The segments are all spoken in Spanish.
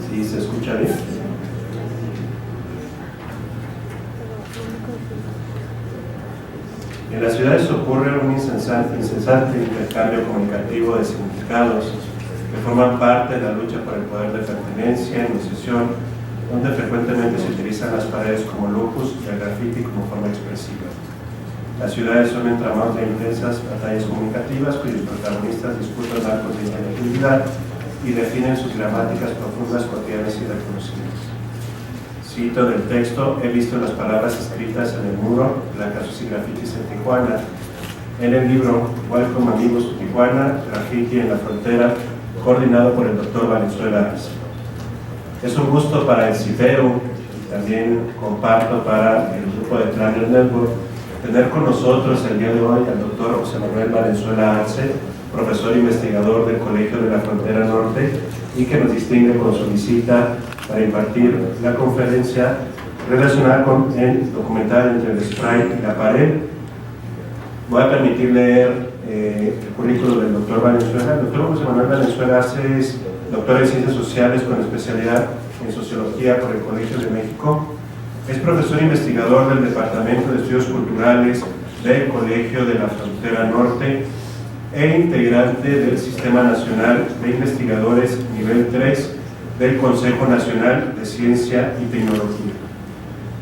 ¿Sí se escucha bien? En las ciudades ocurre un incesante intercambio comunicativo de significados que forman parte de la lucha por el poder de pertenencia, iniciación, donde frecuentemente se utilizan las paredes como locus y el graffiti como forma expresiva. Las ciudades son entramados de intensas batallas comunicativas cuyos protagonistas disputan marcos de inteligibilidad y definen sus gramáticas profundas, cotidianas y reconocibles. Cito del texto: he visto las palabras escritas en el muro, placazos y grafitis en Tijuana. En el libro Welcome Amigos to Tijuana, Graffiti en la Frontera, coordinado por el Dr. Valenzuela Arce. Es un gusto para el CIPEU y también comparto para el grupo de Planner Network tener con nosotros el día de hoy al Dr. José Manuel Valenzuela Arce, profesor investigador del Colegio de la Frontera Norte, y que nos distingue con su visita para impartir la conferencia relacionada con el documental Entre el Spray y la Pared. Voy a permitir leer el currículo del Dr. Valenzuela. El Dr. José Manuel Valenzuela Arce es doctor en Ciencias Sociales con especialidad en Sociología por el Colegio de México. Es profesor investigador del Departamento de Estudios Culturales del Colegio de la Frontera Norte e integrante del Sistema Nacional de Investigadores Nivel 3 del Consejo Nacional de Ciencia y Tecnología.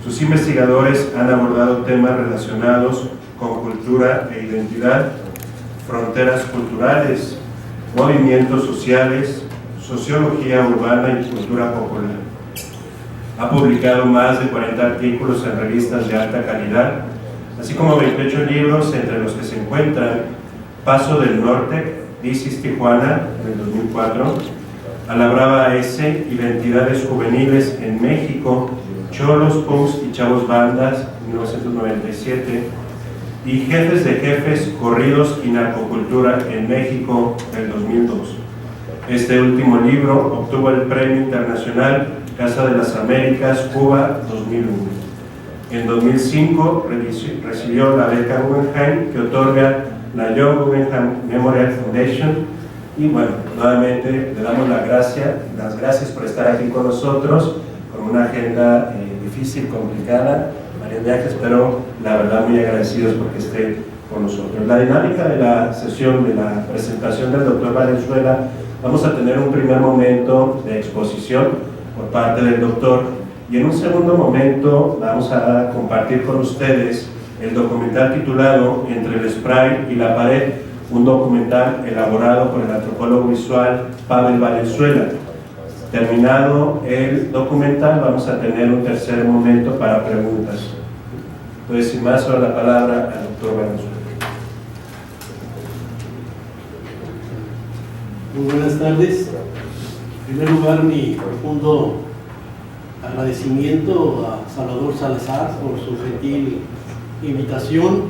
Sus investigadores han abordado temas relacionados con cultura e identidad, fronteras culturales, movimientos sociales, sociología urbana y cultura popular. Ha publicado más de 40 artículos en revistas de alta calidad, así como 28 libros, entre los que se encuentran Paso del Norte, This is Tijuana, en el 2004, A la Brava S, Identidades Juveniles en México, Cholos, Punks y Chavos Bandas, 1997, y Jefes de Jefes, Corridos y Narcocultura en México, del 2002. Este último libro obtuvo el Premio Internacional Casa de las Américas, Cuba, 2001. En 2005 recibió la beca Guggenheim que otorga la John Guggenheim Memorial Foundation. Y bueno, nuevamente le damos las gracias por estar aquí con nosotros, con una agenda difícil, complicada, varios viajes, pero la verdad muy agradecidos porque esté con nosotros. La dinámica de la sesión, de la presentación del doctor Valenzuela, vamos a tener un primer momento de exposición por parte del doctor, y en un segundo momento vamos a compartir con ustedes el documental titulado Entre el Spray y la Pared, un documental elaborado por el antropólogo visual Pavel Valenzuela. Terminado el documental, vamos a tener un tercer momento para preguntas. Entonces, sin más, ahora la palabra al doctor Valenzuela. Muy buenas tardes. En primer lugar, mi profundo agradecimiento a Salvador Salazar por su gentil invitación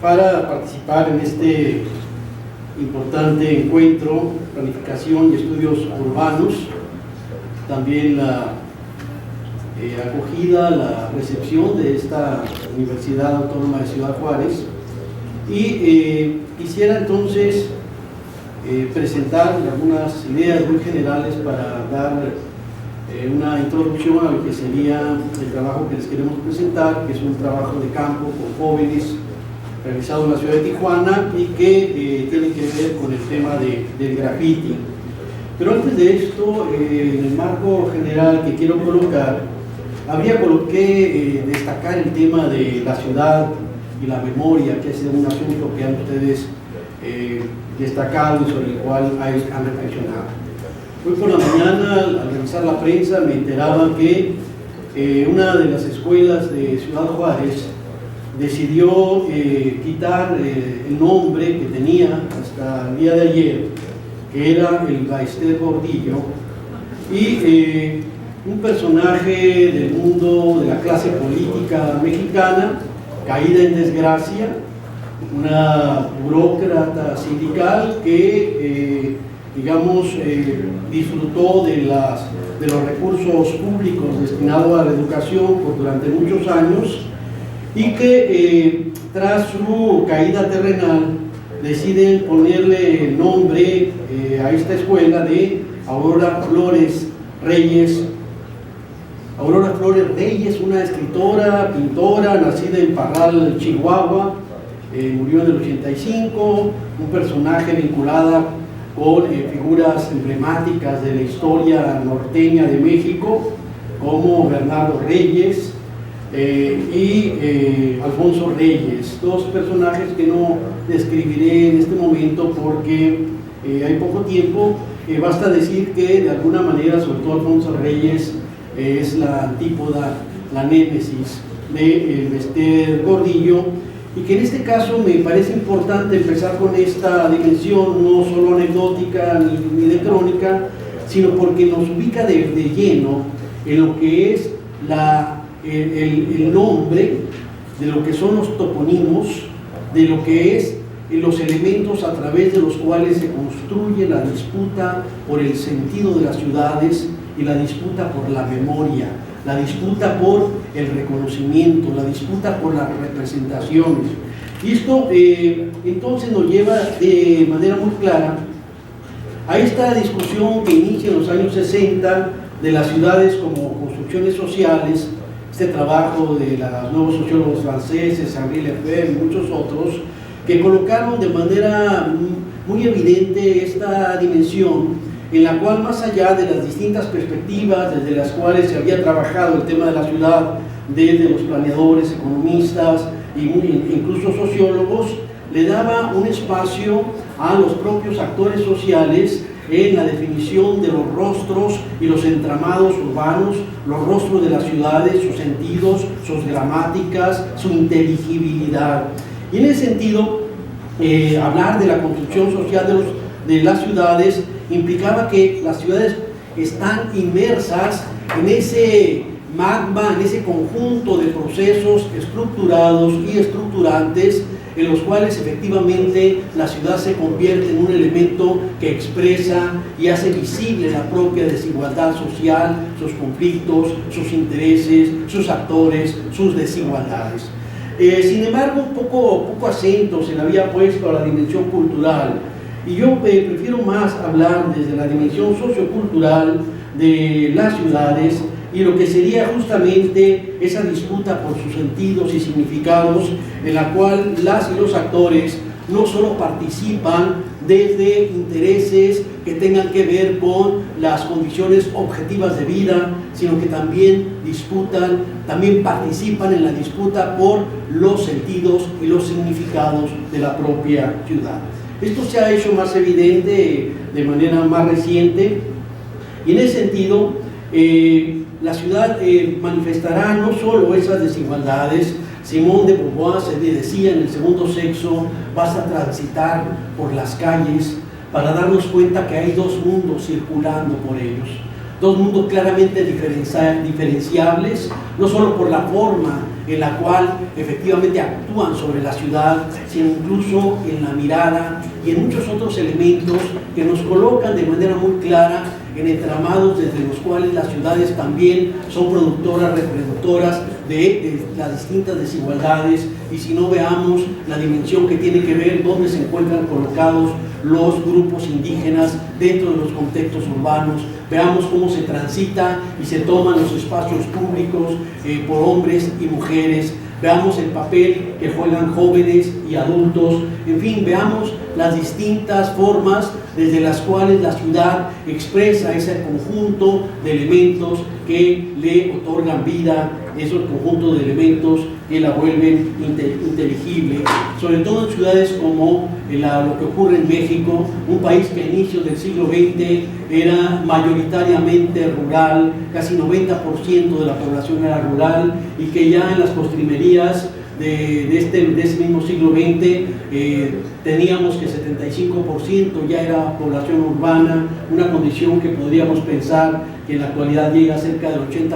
para participar en este importante encuentro, planificación y estudios urbanos. También la acogida, la recepción de esta Universidad Autónoma de Ciudad Juárez. Y quisiera entonces presentar algunas ideas muy generales para dar una introducción a lo que sería el trabajo que les queremos presentar, que es un trabajo de campo con jóvenes realizado en la ciudad de Tijuana y que tiene que ver con el tema del graffiti. Pero antes de esto, en el marco general que quiero colocar, habría que destacar el tema de la ciudad y la memoria, que es un asunto que han ustedes destacado y sobre el cual han reflexionado. Hoy por la mañana, al revisar la prensa, me enteraba que una de las escuelas de Ciudad Juárez decidió quitar el nombre que tenía hasta el día de ayer, que era el Baester Gordillo, y un personaje del mundo de la clase política mexicana, caída en desgracia, una burócrata sindical que, disfrutó de los recursos públicos destinados a la educación durante muchos años, y que tras su caída terrenal deciden ponerle el nombre a esta escuela de Aurora Flores Reyes. Aurora Flores Reyes, una escritora, pintora, nacida en Parral, Chihuahua, murió en el 85, un personaje vinculada con figuras emblemáticas de la historia norteña de México, como Bernardo Reyes y Alfonso Reyes, dos personajes que no describiré en este momento porque hay poco tiempo. Basta decir que de alguna manera, sobre todo Alfonso Reyes, es la antípoda, la némesis de Bester Gordillo, y que en este caso me parece importante empezar con esta dimensión, no solo anecdótica ni de crónica, sino porque nos ubica de lleno en lo que es el nombre, de lo que son los toponimos, de lo que es los elementos a través de los cuales se construye la disputa por el sentido de las ciudades y la disputa por la memoria, la disputa por el reconocimiento, la disputa por las representaciones. Y esto entonces nos lleva de manera muy clara a esta discusión que inicia en los años 60 de las ciudades como construcciones sociales, este trabajo de los nuevos sociólogos franceses, Henri Lefebvre y muchos otros, que colocaron de manera muy evidente esta dimensión en la cual, más allá de las distintas perspectivas desde las cuales se había trabajado el tema de la ciudad, desde los planeadores, economistas e incluso sociólogos, le daba un espacio a los propios actores sociales en la definición de los rostros y los entramados urbanos, los rostros de las ciudades, sus sentidos, sus gramáticas, su inteligibilidad. Y en ese sentido, hablar de la construcción social de las ciudades implicaba que las ciudades están inmersas en ese magma, en ese conjunto de procesos estructurados y estructurantes en los cuales efectivamente la ciudad se convierte en un elemento que expresa y hace visible la propia desigualdad social, sus conflictos, sus intereses, sus actores, sus desigualdades. Sin embargo, poco acento se le había puesto a la dimensión cultural, y yo prefiero más hablar desde la dimensión sociocultural de las ciudades y lo que sería justamente esa disputa por sus sentidos y significados, en la cual las y los actores no solo participan desde intereses que tengan que ver con las condiciones objetivas de vida, sino que también disputan, también participan en la disputa por los sentidos y los significados de la propia ciudad. Esto se ha hecho más evidente de manera más reciente, y en ese sentido la ciudad manifestará no solo esas desigualdades. Simone de Beauvoir se le decía en El segundo sexo: vas a transitar por las calles para darnos cuenta que hay dos mundos circulando por ellos, dos mundos claramente diferenciables, no solo por la forma en la cual efectivamente actúan sobre la ciudad, sino incluso en la mirada y en muchos otros elementos que nos colocan de manera muy clara en entramados desde los cuales las ciudades también son productoras, reproductoras de las distintas desigualdades. Y si no, veamos la dimensión que tiene que ver dónde se encuentran colocados los grupos indígenas dentro de los contextos urbanos, veamos cómo se transita y se toman los espacios públicos por hombres y mujeres, veamos el papel que juegan jóvenes y adultos, en fin, veamos las distintas formas desde las cuales la ciudad expresa ese conjunto de elementos que le otorgan vida, esos conjuntos de elementos que la vuelven inteligible, sobre todo en ciudades como lo que ocurre en México, un país que a inicios del siglo XX era mayoritariamente rural, casi 90% de la población era rural, y que ya en las postrimerías de ese mismo siglo XX teníamos que 75% ya era población urbana, una condición que podríamos pensar que en la actualidad llega a cerca del 80%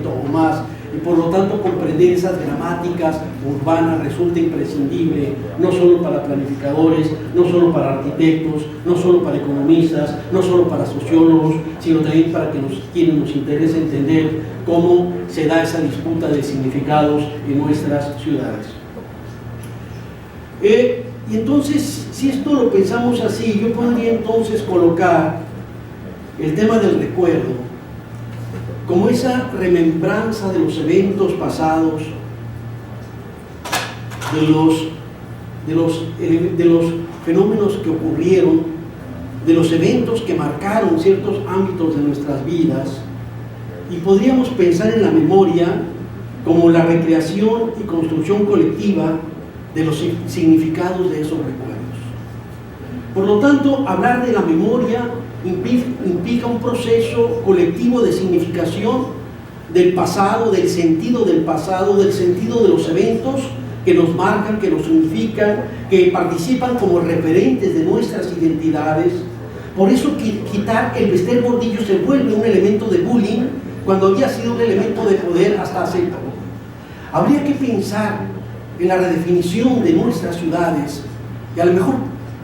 o más, y por lo tanto comprender esas gramáticas urbanas resulta imprescindible, no solo para planificadores, no solo para arquitectos, no solo para economistas, no solo para sociólogos, sino también para quienes nos interesa entender cómo se da esa disputa de significados en nuestras ciudades. Y entonces, Si esto lo pensamos así, yo podría entonces colocar el tema del recuerdo como esa remembranza de los eventos pasados, de los fenómenos que ocurrieron, de los eventos que marcaron ciertos ámbitos de nuestras vidas, y podríamos pensar en la memoria como la recreación y construcción colectiva de los significados de esos recuerdos. Por lo tanto, hablar de la memoria implica un proceso colectivo de significación del pasado, del sentido del pasado, del sentido de los eventos que nos marcan, que nos significan, que participan como referentes de nuestras identidades. Por eso quitar el vestir gordillo se vuelve un elemento de bullying cuando había sido un elemento de poder hasta hace poco. Habría que pensar en la redefinición de nuestras ciudades y a lo mejor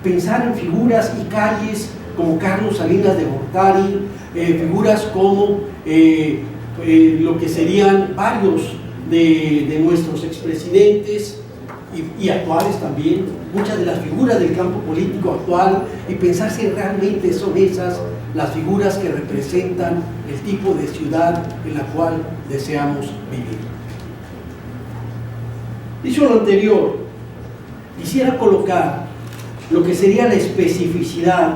pensar en figuras y calles como Carlos Salinas de Gortari, figuras como lo que serían varios de nuestros expresidentes y actuales también, muchas de las figuras del campo político actual, y pensar si realmente son esas las figuras que representan el tipo de ciudad en la cual deseamos vivir. Dicho lo anterior, quisiera colocar lo que sería la especificidad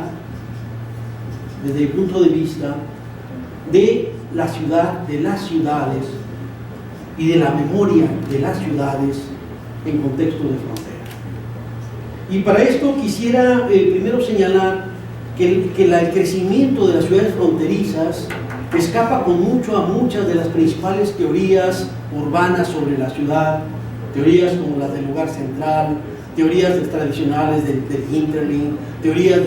desde el punto de vista de la ciudad, de las ciudades y de la memoria de las ciudades en contexto de frontera. Y para esto quisiera primero señalar que el crecimiento de las ciudades fronterizas escapa con mucho a muchas de las principales teorías urbanas sobre la ciudad, teorías como las del lugar central, teorías tradicionales del hinterland, teorías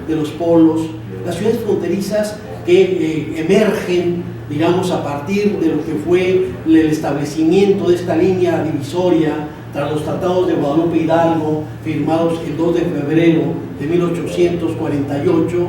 de los polos. Las ciudades fronterizas que emergen, digamos, a partir de lo que fue el establecimiento de esta línea divisoria tras los tratados de Guadalupe Hidalgo, firmados el 2 de febrero de 1848,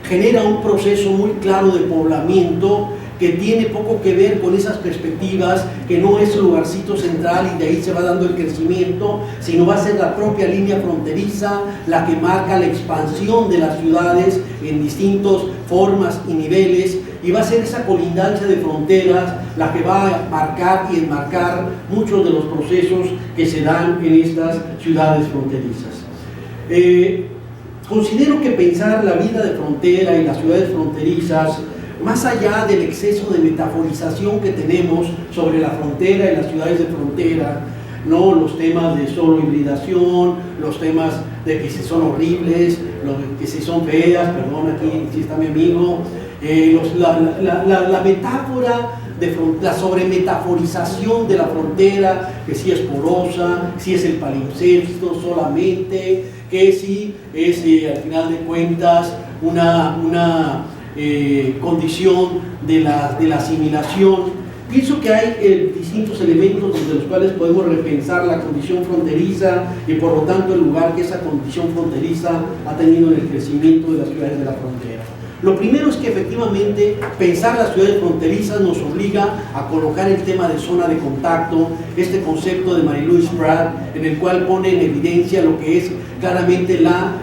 genera un proceso muy claro de poblamiento que tiene poco que ver con esas perspectivas, que no es el lugarcito central y de ahí se va dando el crecimiento, sino va a ser la propia línea fronteriza la que marca la expansión de las ciudades en distintas formas y niveles, y va a ser esa colindancia de fronteras la que va a marcar y enmarcar muchos de los procesos que se dan en estas ciudades fronterizas. Considero que pensar la vida de frontera y las ciudades fronterizas, más allá del exceso de metaforización que tenemos sobre la frontera y las ciudades de frontera, ¿no? Los temas de solo hibridación, los temas de que si son horribles, que si son feas, perdón, aquí sí está mi amigo, la metáfora, la sobremetaforización de la frontera, que si es porosa, si es el palimpsesto solamente, que si es al final de cuentas una condición de la asimilación. Pienso que hay distintos elementos desde los cuales podemos repensar la condición fronteriza y por lo tanto el lugar que esa condición fronteriza ha tenido en el crecimiento de las ciudades de la frontera. Lo primero es que efectivamente pensar las ciudades fronterizas nos obliga a colocar el tema de zona de contacto, este concepto de Marie-Louise Pratt, en el cual pone en evidencia lo que es claramente la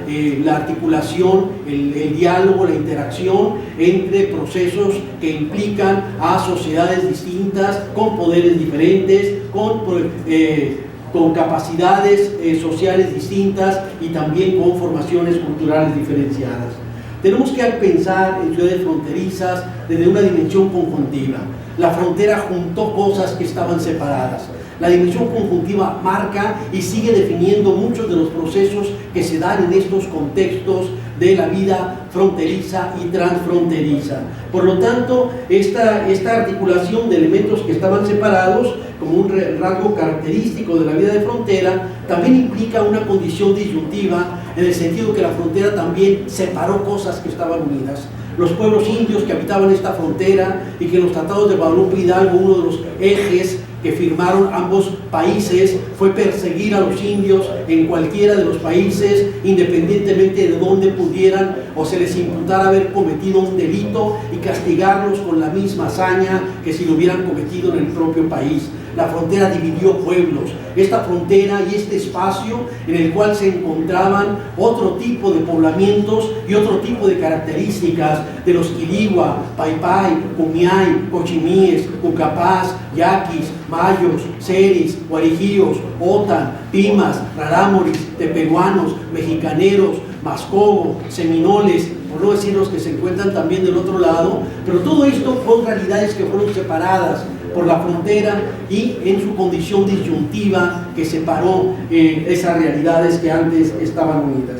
articulación, el diálogo, la interacción entre procesos que implican a sociedades distintas, con poderes diferentes, con capacidades sociales distintas y también con formaciones culturales diferenciadas. Tenemos que pensar en ciudades fronterizas desde una dimensión conjuntiva. La frontera juntó cosas que estaban separadas. La dimensión conjuntiva marca y sigue definiendo muchos de los procesos que se dan en estos contextos de la vida fronteriza y transfronteriza. Por lo tanto, esta articulación de elementos que estaban separados como un rasgo característico de la vida de frontera también implica una condición disyuntiva, en el sentido que la frontera también separó cosas que estaban unidas. Los pueblos indios que habitaban esta frontera y que en los tratados de Guadalupe Hidalgo, uno de los ejes que firmaron ambos países fue perseguir a los indios en cualquiera de los países, independientemente de dónde pudieran o se les imputara haber cometido un delito, y castigarlos con la misma hazaña que si lo hubieran cometido en el propio país. La frontera dividió pueblos. Esta frontera y este espacio en el cual se encontraban otro tipo de poblamientos y otro tipo de características de los Quirigua, Paypay, Cumiay, Cochimíes, Cucapás, Yaquis, Mayos, Seris, Guarijíos, Otan, Pimas, Rarámuris, Tepehuanos, Mexicaneros, Mascogo, Seminoles, por no decir los que se encuentran también del otro lado, pero todo esto son realidades que fueron separadas por la frontera y en su condición disyuntiva que separó esas realidades que antes estaban unidas.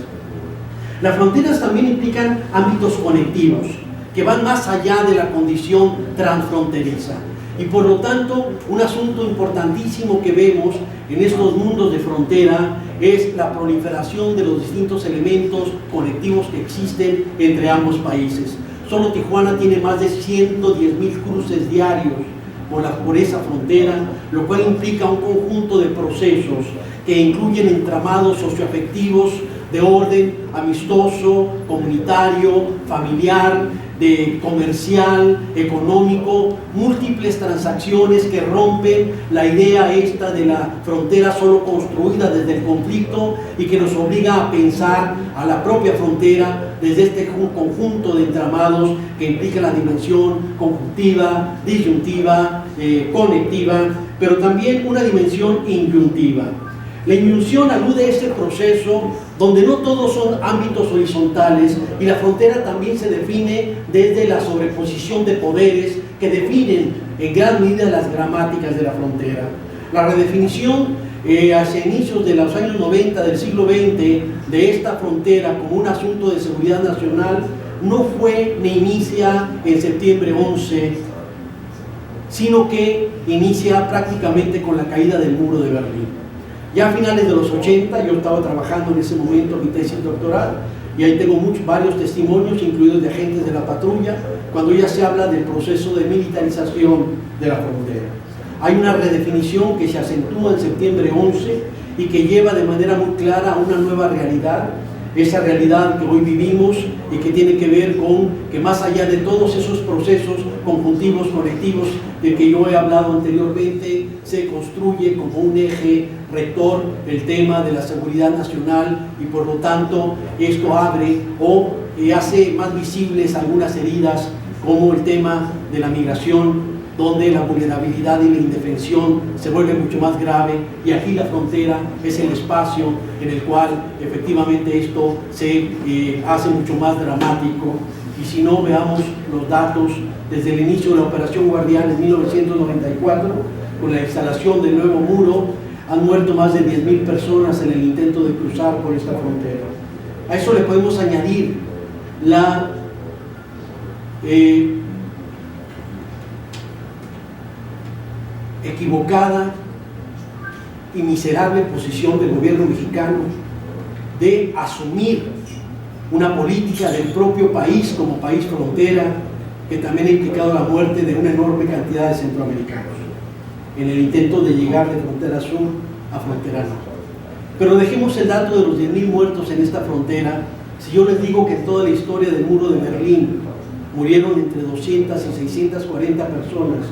Las fronteras también implican ámbitos conectivos que van más allá de la condición transfronteriza, y por lo tanto un asunto importantísimo que vemos en estos mundos de frontera es la proliferación de los distintos elementos conectivos que existen entre ambos países. Solo Tijuana tiene más de 110,000 cruces diarios por esa frontera, lo cual implica un conjunto de procesos que incluyen entramados socioafectivos de orden amistoso, comunitario, familiar, de comercial, económico, múltiples transacciones que rompen la idea esta de la frontera solo construida desde el conflicto y que nos obliga a pensar a la propia frontera desde este conjunto de entramados que implica la dimensión conjuntiva, disyuntiva, conectiva, pero también una dimensión inyuntiva. La inyunción alude a este proceso donde no todos son ámbitos horizontales, y la frontera también se define desde la sobreposición de poderes que definen en gran medida las gramáticas de la frontera. La redefinición hacia inicios de los años 90 del siglo XX de esta frontera como un asunto de seguridad nacional no fue ni inicia en septiembre 11, sino que inicia prácticamente con la caída del muro de Berlín. Ya a finales de los 80, yo estaba trabajando en ese momento mi tesis doctoral, y ahí tengo varios testimonios, incluidos de agentes de la patrulla, cuando ya se habla del proceso de militarización de la frontera. Hay una redefinición que se acentúa en septiembre 11 y que lleva de manera muy clara a una nueva realidad, esa realidad que hoy vivimos y que tiene que ver con que más allá de todos esos procesos conjuntivos, colectivos, del que yo he hablado anteriormente, se construye como un eje rector el tema de la seguridad nacional, y por lo tanto esto abre o hace más visibles algunas heridas, como el tema de la migración, donde la vulnerabilidad y la indefensión se vuelve mucho más grave, y aquí la frontera es el espacio en el cual efectivamente esto se hace mucho más dramático. Y si no, veamos los datos desde el inicio de la Operación Guardián en 1994, con la instalación del nuevo muro, han muerto más de 10,000 personas en el intento de cruzar por esta frontera. A eso le podemos añadir la equivocada y miserable posición del gobierno mexicano de asumir una política del propio país como país frontera, que también ha implicado la muerte de una enorme cantidad de centroamericanos en el intento de llegar de frontera sur a frontera norte. Pero dejemos el dato de los 10,000 muertos en esta frontera. Si yo les digo que en toda la historia del muro de Berlín murieron entre 200 y 640 personas,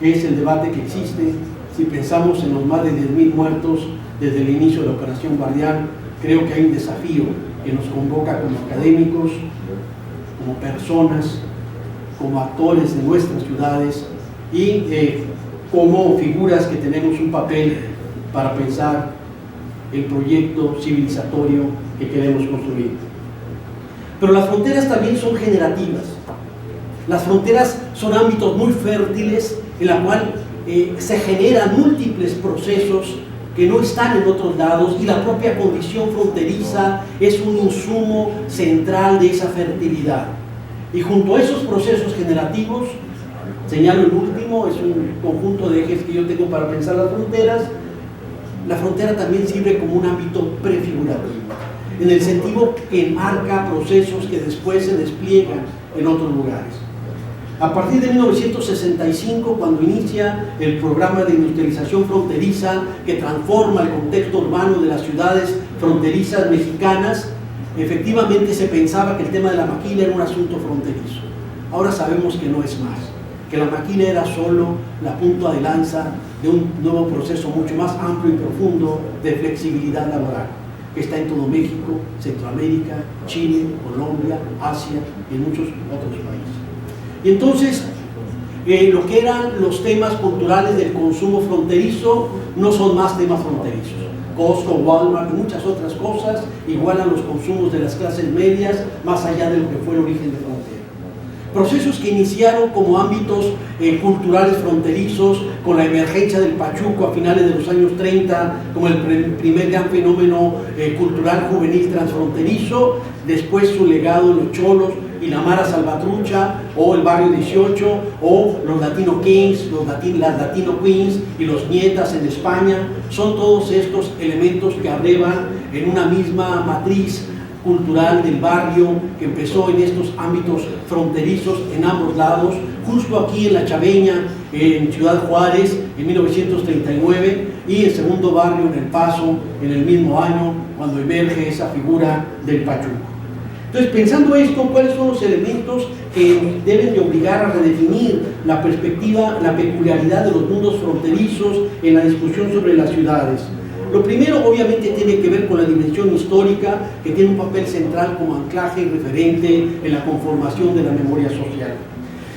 que es el debate que existe, si pensamos en los más de 10,000 muertos desde el inicio de la Operación Guardián, creo que hay un desafío que nos convoca como académicos, como personas, como actores de nuestras ciudades y como figuras que tenemos un papel para pensar el proyecto civilizatorio que queremos construir. Pero las fronteras también son generativas. Las fronteras son ámbitos muy fértiles en la cual se generan múltiples procesos que no están en otros lados, y la propia condición fronteriza es un insumo central de esa fertilidad. Y junto a esos procesos generativos, señalo el último, es un conjunto de ejes que yo tengo para pensar las fronteras. La frontera también sirve como un ámbito prefigurativo, en el sentido que enmarca procesos que después se despliegan en otros lugares. A partir de 1965, cuando inicia el programa de industrialización fronteriza que transforma el contexto urbano de las ciudades fronterizas mexicanas, efectivamente se pensaba que el tema de la maquila era un asunto fronterizo. Ahora sabemos que no es más, que la maquila era solo la punta de lanza de un nuevo proceso mucho más amplio y profundo de flexibilidad laboral, que está en todo México, Centroamérica, Chile, Colombia, Asia y en muchos otros países. Y entonces, lo que eran los temas culturales del consumo fronterizo no son más temas fronterizos. Costco, Walmart y muchas otras cosas igualan los consumos de las clases medias más allá de lo que fue el origen de frontera. Procesos que iniciaron como ámbitos culturales fronterizos con la emergencia del pachuco a finales de los años 30 como el primer gran fenómeno cultural juvenil transfronterizo, después su legado en los Cholos y la Mara Salvatrucha, o el Barrio 18, o los Latino Kings, las Latino Queens y los Nietas en España. Son todos estos elementos que abrevan en una misma matriz cultural del barrio que empezó en estos ámbitos fronterizos en ambos lados, justo aquí en La Chaveña, en Ciudad Juárez, en 1939, y el segundo barrio en El Paso, en el mismo año, cuando emerge esa figura del pachuco. Entonces, pensando esto, ¿cuáles son los elementos que deben de obligar a redefinir la perspectiva, la peculiaridad de los mundos fronterizos en la discusión sobre las ciudades? Lo primero, obviamente, tiene que ver con la dimensión histórica, que tiene un papel central como anclaje y referente en la conformación de la memoria social.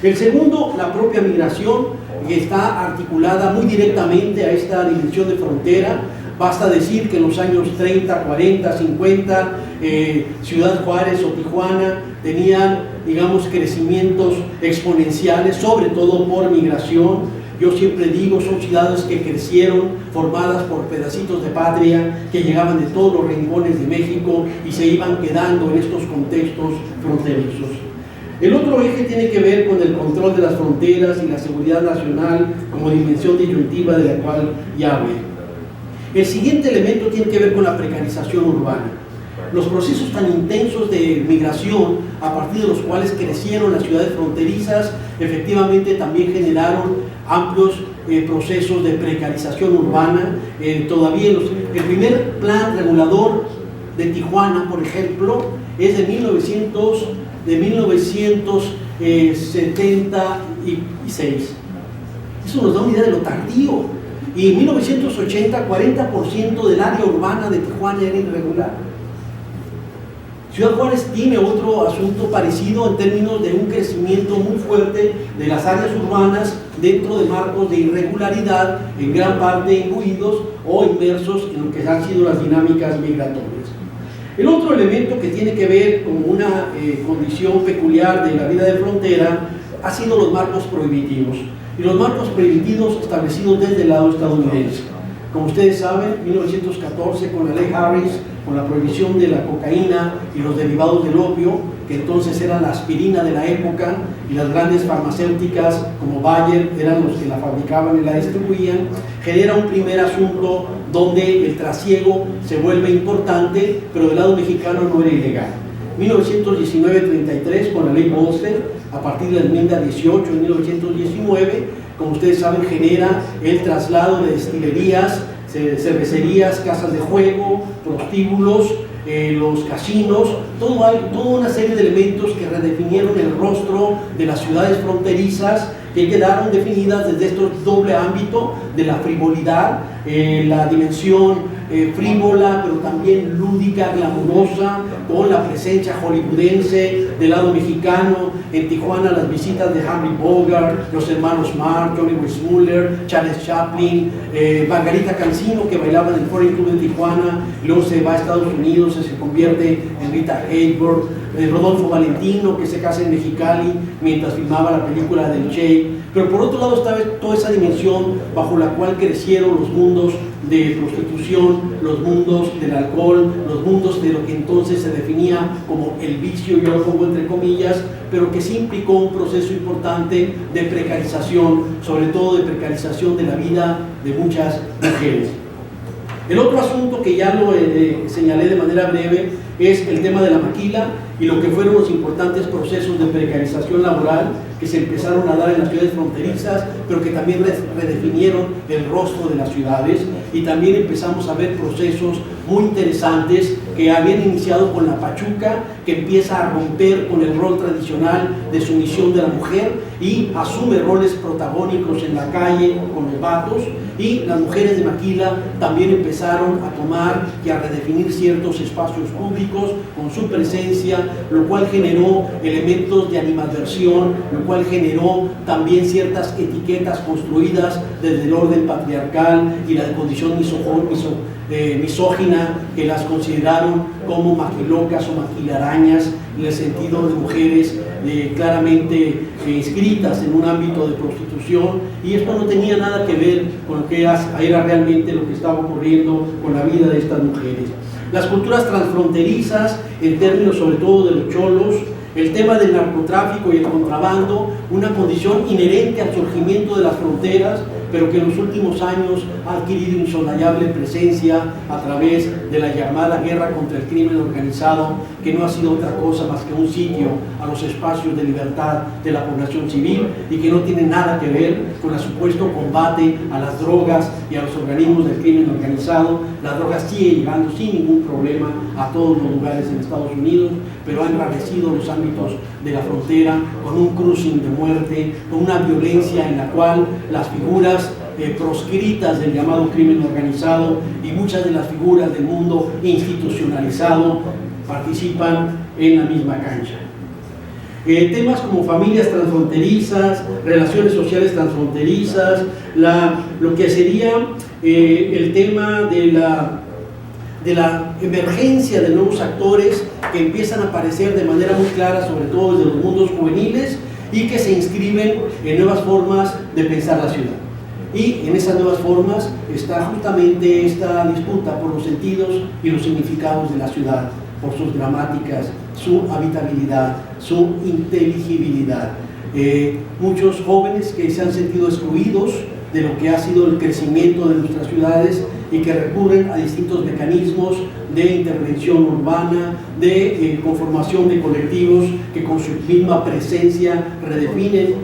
El segundo, la propia migración, que está articulada muy directamente a esta dimensión de frontera. Basta decir que en los años 30, 40, 50, Ciudad Juárez o Tijuana tenían, digamos, crecimientos exponenciales, sobre todo por migración. Yo siempre digo, son ciudades que crecieron, formadas por pedacitos de patria, que llegaban de todos los rincones de México y se iban quedando en estos contextos fronterizos. El otro eje tiene que ver con el control de las fronteras y la seguridad nacional como dimensión disyuntiva de la cual ya hablé. El siguiente elemento tiene que ver con la precarización urbana. Los procesos tan intensos de migración, a partir de los cuales crecieron las ciudades fronterizas, efectivamente también generaron amplios procesos de precarización urbana. Todavía el primer plan regulador de Tijuana, por ejemplo, es de 1976. Eso nos da una idea de lo tardío. Y en 1980, 40% del área urbana de Tijuana era irregular. Ciudad Juárez tiene otro asunto parecido en términos de un crecimiento muy fuerte de las áreas urbanas dentro de marcos de irregularidad, en gran parte imbuidos o inmersos en lo que han sido las dinámicas migratorias. El otro elemento que tiene que ver con una condición peculiar de la vida de frontera ha sido los marcos prohibitivos. Y los marcos prohibitivos establecidos desde el lado estadounidense. Como ustedes saben, 1914 con la ley Harris, con la prohibición de la cocaína y los derivados del opio, que entonces era la aspirina de la época, y las grandes farmacéuticas como Bayer eran los que la fabricaban y la distribuían, genera un primer asunto donde el trasiego se vuelve importante, pero del lado mexicano no era ilegal. 1919-33 con la ley Bolster, a partir de la enmienda 18 en 1919, como ustedes saben, genera el traslado de destilerías, cervecerías, casas de juego, prostíbulos, los casinos, toda una serie de elementos que redefinieron el rostro de las ciudades fronterizas, que quedaron definidas desde este doble ámbito de la frivolidad, la dimensión frívola, pero también lúdica, glamurosa, con la presencia hollywoodense del lado mexicano. En Tijuana, las visitas de Humphrey Bogart, los hermanos Marx, Johnny Weissmuller, Charles Chaplin, Margarita Cancino, que bailaba en el Foreign Club de Tijuana, y luego se va a Estados Unidos, se convierte en Rita Hayworth, Rodolfo Valentino, que se casa en Mexicali mientras filmaba la película del Che. Pero por otro lado estaba toda esa dimensión bajo la cual crecieron los mundos de prostitución, los mundos del alcohol, los mundos de lo que entonces se definía como el vicio, yo lo pongo entre comillas, pero que sí implicó un proceso importante de precarización, sobre todo de precarización de la vida de muchas mujeres. El otro asunto que ya lo señalé de manera breve es el tema de la maquila y lo que fueron los importantes procesos de precarización laboral que se empezaron a dar en las ciudades fronterizas, pero que también redefinieron el rostro de las ciudades, y también empezamos a ver procesos muy interesantes que habían iniciado con la Pachuca, que empieza a romper con el rol tradicional de sumisión de la mujer y asume roles protagónicos en la calle con los vatos, y las mujeres de Maquila también empezaron a tomar y a redefinir ciertos espacios públicos con su presencia, lo cual generó elementos de animadversión, lo cual generó también ciertas etiquetas construidas desde el orden patriarcal y la condición misógina, que las consideraron como maquilocas o maquilarañas, en el sentido de mujeres claramente inscritas en un ámbito de prostitución, y esto no tenía nada que ver con lo que era realmente lo que estaba ocurriendo con la vida de estas mujeres. Las culturas transfronterizas, en términos sobre todo de los cholos, el tema del narcotráfico y el contrabando, una condición inherente al surgimiento de las fronteras, pero que en los últimos años ha adquirido insoslayable presencia a través de la llamada guerra contra el crimen organizado, que no ha sido otra cosa más que un sitio a los espacios de libertad de la población civil, y que no tiene nada que ver con el supuesto combate a las drogas y a los organismos del crimen organizado. La droga sigue llegando sin ningún problema a todos los lugares en Estados Unidos, pero ha enrarecido los ámbitos de la frontera con un cruising de muerte, con una violencia en la cual las figuras proscritas del llamado crimen organizado y muchas de las figuras del mundo institucionalizado participan en la misma cancha. Temas como familias transfronterizas, relaciones sociales transfronterizas, lo que sería el tema de la emergencia de nuevos actores que empiezan a aparecer de manera muy clara, sobre todo desde los mundos juveniles, y que se inscriben en nuevas formas de pensar la ciudad. Y en esas nuevas formas está justamente esta disputa por los sentidos y los significados de la ciudad, por sus gramáticas, su habitabilidad, su inteligibilidad. Muchos jóvenes que se han sentido excluidos de lo que ha sido el crecimiento de nuestras ciudades y que recurren a distintos mecanismos de intervención urbana, de conformación de colectivos que con su misma presencia redefinen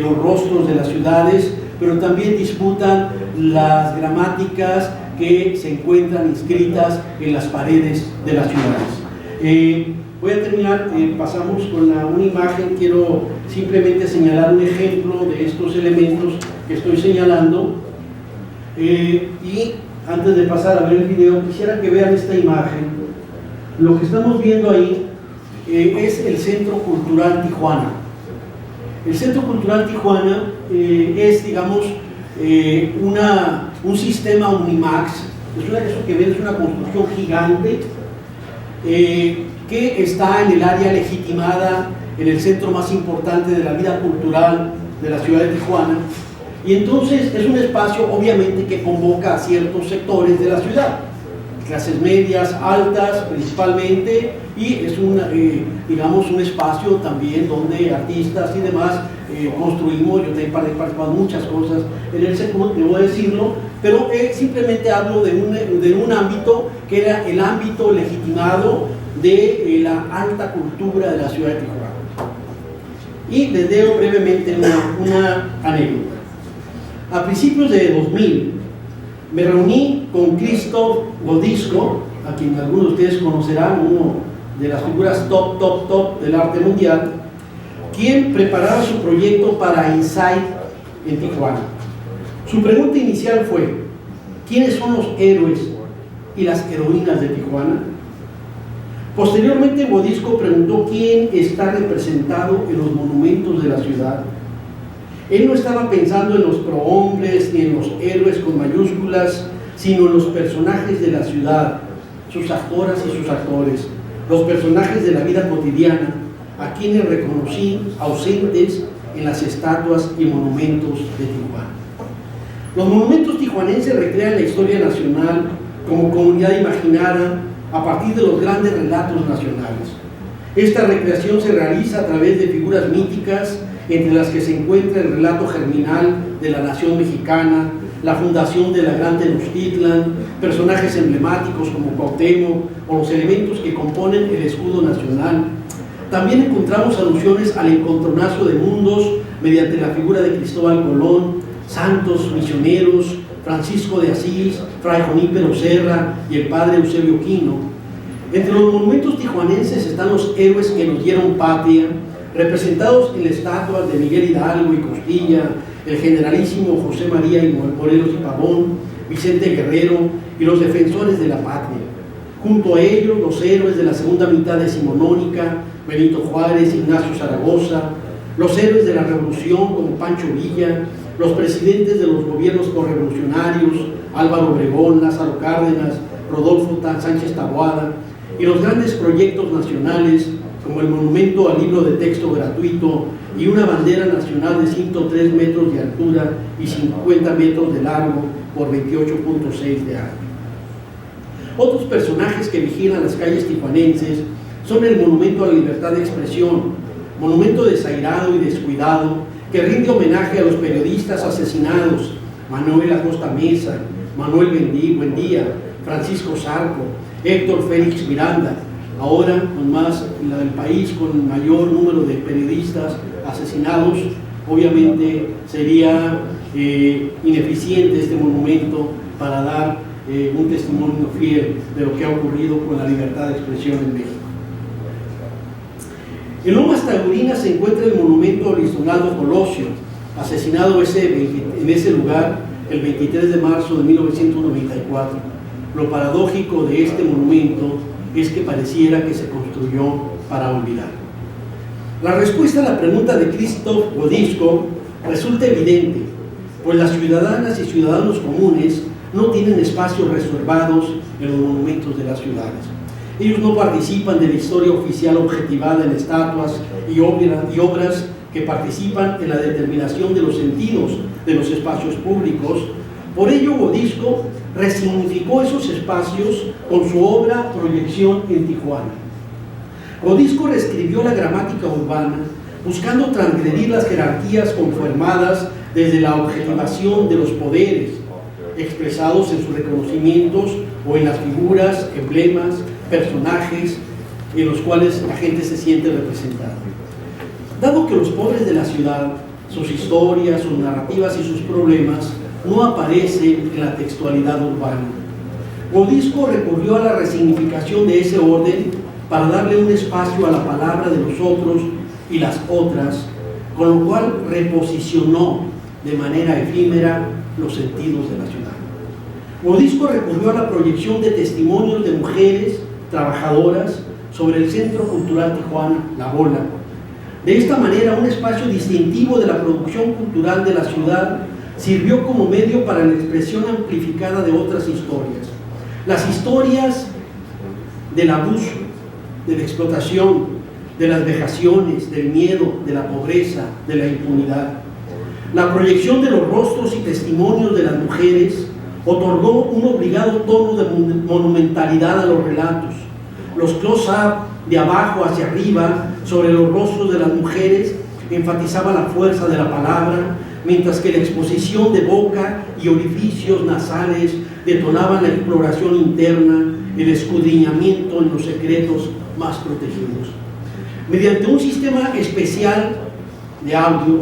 los rostros de las ciudades, pero también disputan las gramáticas que se encuentran inscritas en las paredes de las ciudades. Voy a terminar, pasamos con una imagen. Quiero simplemente señalar un ejemplo de estos elementos que estoy señalando, y antes de pasar a ver el video, quisiera que vean esta imagen. Lo que estamos viendo ahí es el Centro Cultural Tijuana. El Centro Cultural Tijuana es, digamos, un sistema Unimax. Eso que ven es una construcción gigante que está en el área legitimada, en el centro más importante de la vida cultural de la ciudad de Tijuana. Y entonces es un espacio obviamente que convoca a ciertos sectores de la ciudad, clases medias, altas principalmente, y es digamos un espacio también donde artistas y demás construimos. Yo también he participado en muchas cosas en el sector, debo decirlo, pero simplemente hablo de un ámbito que era el ámbito legitimado de la alta cultura de la ciudad de Tijuana. Y les leo brevemente una anécdota. A principios de 2000 me reuní con Christoph Godisco, a quien algunos de ustedes conocerán, uno de las figuras top del arte mundial, quien preparaba su proyecto para Insight en Tijuana. Su pregunta inicial fue: ¿quiénes son los héroes y las heroínas de Tijuana? Posteriormente, Godisco preguntó quién está representado en los monumentos de la ciudad. Él no estaba pensando en los prohombres ni en los héroes con mayúsculas, sino en los personajes de la ciudad, sus actoras y sus actores, los personajes de la vida cotidiana, a quienes reconocí ausentes en las estatuas y monumentos de Tijuana. Los monumentos tijuanenses recrean la historia nacional como comunidad imaginada a partir de los grandes relatos nacionales. Esta recreación se realiza a través de figuras míticas, entre las que se encuentra el relato germinal de la nación mexicana, la fundación de la Gran Tenochtitlan, personajes emblemáticos como Cuauhtémoc o los elementos que componen el escudo nacional. También encontramos alusiones al encontronazo de mundos mediante la figura de Cristóbal Colón, santos, misioneros, Francisco de Asís, Fray Junípero Serra y el padre Eusebio Quino. Entre los monumentos tijuanenses están los héroes que nos dieron patria, representados en la estatua de Miguel Hidalgo y Costilla, el generalísimo José María y Morelos y Pavón, Vicente Guerrero y los defensores de la patria. Junto a ellos, los héroes de la segunda mitad decimonónica, Benito Juárez, Ignacio Zaragoza, los héroes de la Revolución como Pancho Villa, los presidentes de los gobiernos correvolucionarios, Álvaro Obregón, Lázaro Cárdenas, Rodolfo Sánchez Taboada, y los grandes proyectos nacionales como el monumento al libro de texto gratuito y una bandera nacional de 103 metros de altura y 50 metros de largo por 28.6 de alto. Otros personajes que vigilan las calles tijuanenses son el monumento a la libertad de expresión, monumento desairado y descuidado que rinde homenaje a los periodistas asesinados, Manuel Acosta Mesa, Manuel Buendía, Francisco Zarco, Héctor Félix Miranda. Ahora, con más, la del país con mayor número de periodistas asesinados, obviamente sería ineficiente este monumento para dar un testimonio fiel de lo que ha ocurrido con la libertad de expresión en México. En Lomas Taurinas se encuentra el monumento a Luis Donaldo Colosio, asesinado en ese lugar el 23 de marzo de 1994. Lo paradójico de este monumento es que pareciera que se construyó para olvidar. La respuesta a la pregunta de Krzysztof Wodiczko resulta evidente, pues las ciudadanas y ciudadanos comunes no tienen espacios reservados en los monumentos de las ciudades. Ellos no participan de la historia oficial objetivada en estatuas y obras que participan en la determinación de los sentidos de los espacios públicos. Por ello, Wodiczko resignificó esos espacios con su obra Proyección en Tijuana. Wodiczko reescribió la gramática urbana, buscando transgredir las jerarquías conformadas desde la objetivación de los poderes, expresados en sus reconocimientos o en las figuras, emblemas, personajes en los cuales la gente se siente representada. Dado que los pobres de la ciudad, sus historias, sus narrativas y sus problemas no aparecen en la textualidad urbana, Wodiczko recurrió a la resignificación de ese orden para darle un espacio a la palabra de los otros y las otras, con lo cual reposicionó de manera efímera los sentidos de la ciudad. Wodiczko recurrió a la proyección de testimonios de mujeres trabajadoras sobre el Centro Cultural Tijuana, La Bola. De esta manera, un espacio distintivo de la producción cultural de la ciudad sirvió como medio para la expresión amplificada de otras historias. Las historias del abuso, de la explotación, de las vejaciones, del miedo, de la pobreza, de la impunidad. La proyección de los rostros y testimonios de las mujeres otorgó un obligado tono de monumentalidad a los relatos. Los close-up de abajo hacia arriba sobre los rostros de las mujeres enfatizaban la fuerza de la palabra, mientras que la exposición de boca y orificios nasales detonaban la exploración interna, el escudriñamiento en los secretos más protegidos. Mediante un sistema especial de audio,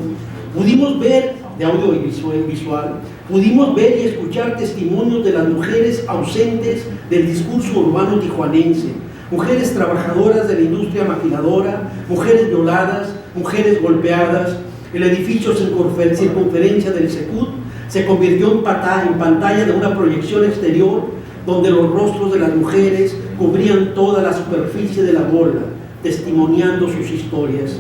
pudimos ver, de audio y visual, pudimos ver y escuchar testimonios de las mujeres ausentes del discurso urbano tijuanense, mujeres trabajadoras de la industria maquiladora, mujeres violadas, mujeres golpeadas. El edificio circunferencia del Secut se convirtió en pantalla de una proyección exterior donde los rostros de las mujeres cubrían toda la superficie de la bola, testimoniando sus historias.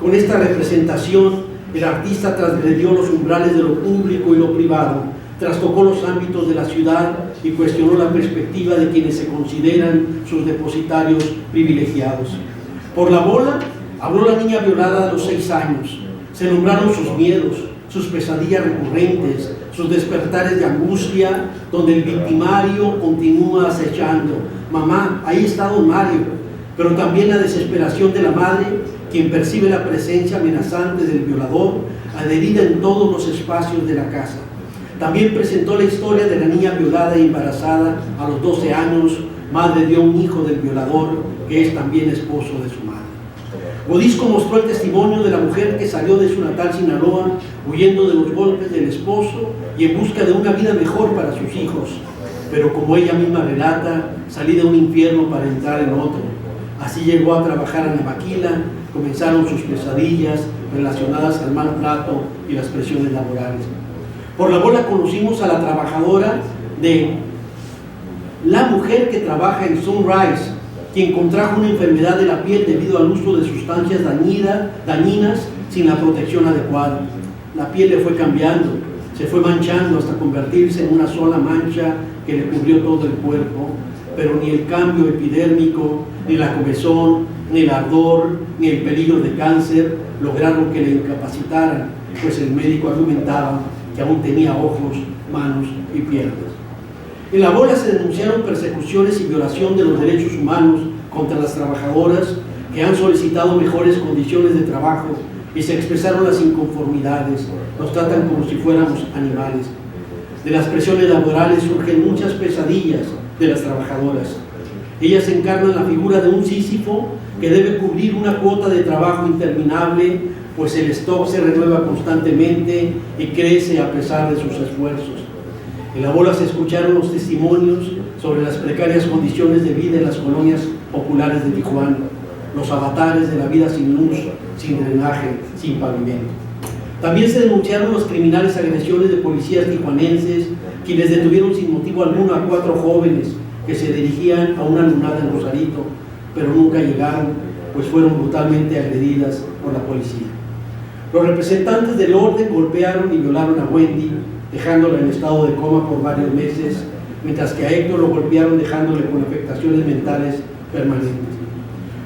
Con esta representación, el artista transgredió los umbrales de lo público y lo privado, trastocó los ámbitos de la ciudad y cuestionó la perspectiva de quienes se consideran sus depositarios privilegiados. Por La Bola habló la niña violada a los 6 años. Se nombraron sus miedos, sus pesadillas recurrentes, sus despertares de angustia, donde el victimario continúa acechando. Mamá, ahí está don Mario. Pero también la desesperación de la madre, quien percibe la presencia amenazante del violador, adherida en todos los espacios de la casa. También presentó la historia de la niña violada e embarazada a los 12 años, madre de un hijo del violador, que es también esposo de su madre. Godisco mostró el testimonio de la mujer que salió de su natal Sinaloa huyendo de los golpes del esposo y en busca de una vida mejor para sus hijos. Pero como ella misma relata, salí de un infierno para entrar en otro. Así llegó a trabajar en Navaquila, comenzaron sus pesadillas relacionadas al maltrato y las presiones laborales. Por la bola conocimos a la trabajadora de la mujer que trabaja en Sunrise, quien contrajo una enfermedad de la piel debido al uso de sustancias dañinas sin la protección adecuada. La piel le fue cambiando, se fue manchando hasta convertirse en una sola mancha que le cubrió todo el cuerpo, pero ni el cambio epidérmico, ni la comezón, ni el ardor, ni el peligro de cáncer lograron que le incapacitaran, pues el médico argumentaba que aún tenía ojos, manos y piernas. En la bola se denunciaron persecuciones y violación de los derechos humanos contra las trabajadoras que han solicitado mejores condiciones de trabajo y se expresaron las inconformidades. Nos tratan como si fuéramos animales. De las presiones laborales surgen muchas pesadillas de las trabajadoras. Ellas encarnan la figura de un Sísifo que debe cubrir una cuota de trabajo interminable, pues el stock se renueva constantemente y crece a pesar de sus esfuerzos. En la bola se escucharon los testimonios sobre las precarias condiciones de vida en las colonias populares de Tijuana, los avatares de la vida sin luz, sin drenaje, sin pavimento. También se denunciaron las criminales agresiones de policías tijuanenses, quienes detuvieron sin motivo alguno a 4 jóvenes que se dirigían a una lunada en Rosarito, pero nunca llegaron, pues fueron brutalmente agredidas por la policía. Los representantes del orden golpearon y violaron a Wendy, dejándola en estado de coma por varios meses, mientras que a Héctor lo golpearon dejándole con afectaciones mentales permanentes.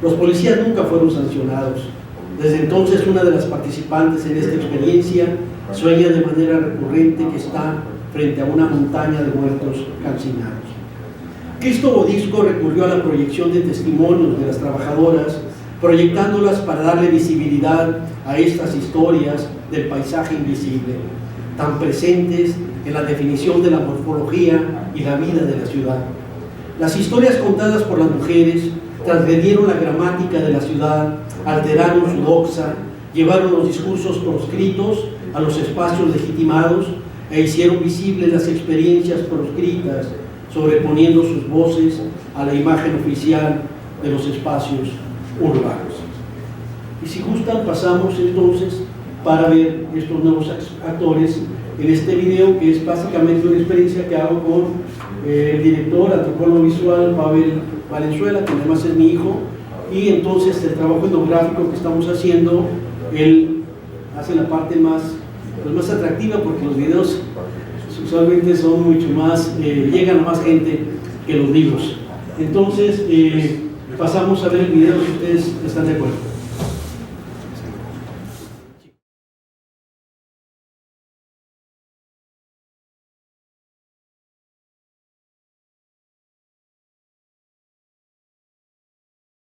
Los policías nunca fueron sancionados. Desde entonces, una de las participantes en esta experiencia sueña de manera recurrente que está frente a una montaña de muertos calcinados. Cristo Godisco recurrió a la proyección de testimonios de las trabajadoras, proyectándolas para darle visibilidad a estas historias del paisaje invisible, tan presentes en la definición de la morfología y la vida de la ciudad. Las historias contadas por las mujeres transgredieron la gramática de la ciudad, alteraron su doxa, llevaron los discursos proscritos a los espacios legitimados e hicieron visibles las experiencias proscritas, sobreponiendo sus voces a la imagen oficial de los espacios urbanos. Y si gustan, pasamos entonces para ver estos nuevos actores en este video, que es básicamente una experiencia que hago con el director, antropólogo visual Pavel Valenzuela, que además es mi hijo, y entonces el trabajo etnográfico que estamos haciendo, él hace la parte más atractiva, porque los videos usualmente son mucho más, llegan a más gente que los libros. Entonces pasamos a ver el video si ustedes están de acuerdo.